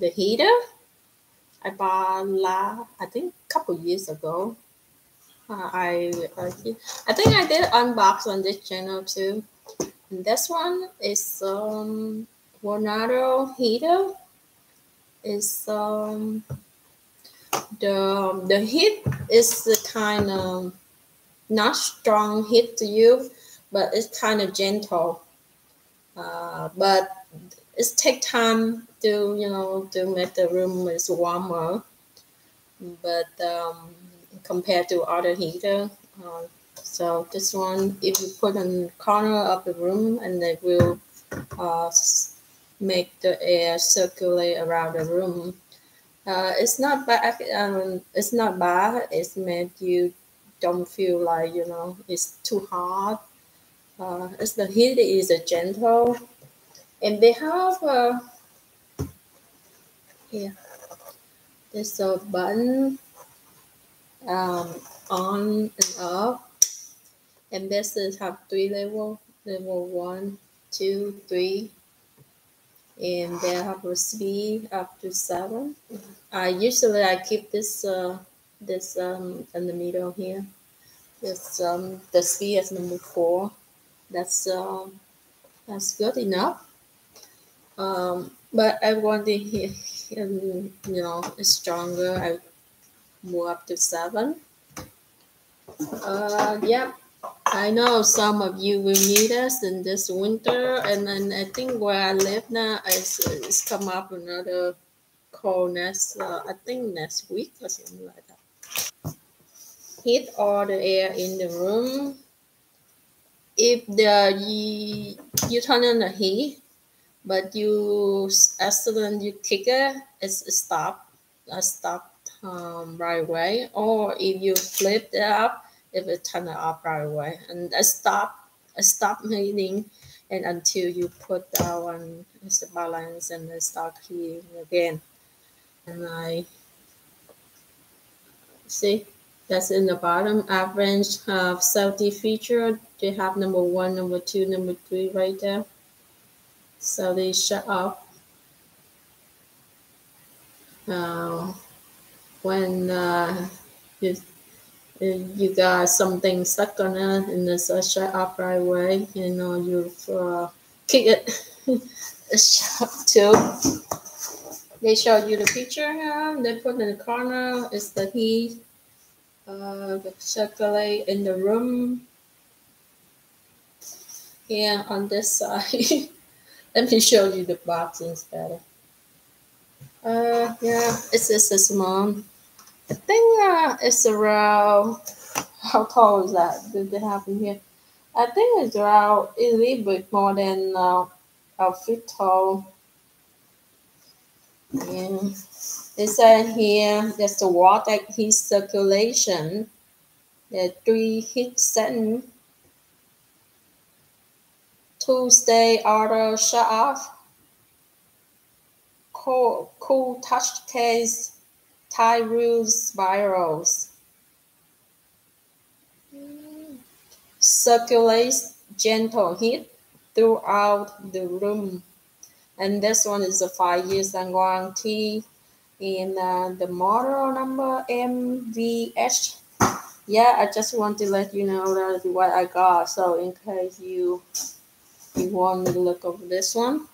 the heater. I bought I think a couple years ago. I think I did unbox on this channel too. And this one is Vornado heater. Is the heat is the kind of not strong heat to you, but it's kind of gentle. But it takes time to to make the room is warmer. But compared to other heater, so this one, if you put in the corner of the room, and it will make the air circulate around the room. It's not bad. It's not bad. It's made you don't feel like it's too hot. It's the heat is gentle, and they have here. There's a button on and off, and this is have 3 level. Level 1, 2, 3, and they have a speed up to 7. Usually I keep this in the middle here. This the speed is number 4. That's good enough. But I want it here, it's stronger. I move up to 7. Yeah, I know some of you will need us in this winter, and then I think where I live now it's come up another cold I think next week or something like that. Heat all the air in the room. If you turn on the heat, but you accidentally kick it's stop right away. Or if you flip it up, it will turn it off right away. And I stop heating, and until you put down the balance and I start heating again. And I see that's in the bottom. Average have safety feature. They have number 1, number 2, number 3 right there. So they shut off when you got something stuck on it, and it's shut off right away. You've kick it. It's shut too. They show you the picture here. They put in the corner. It's the heat circulate in the room. Here on this side. Let me show you the box instead. Yeah, it's just a small. I think it's around. How tall is that? Did they have in here? I think it's around a little bit more than a foot tall. Yeah. They said here there's the water heat circulation. There are 3 heat settings. 2 stay auto shut off. Cool touch case, tie rules spirals. Circulates gentle heat throughout the room. And this one is a 5 years warranty. And the model number MVH. Yeah, I just want to let you know that what I got. So in case you want to look over this one.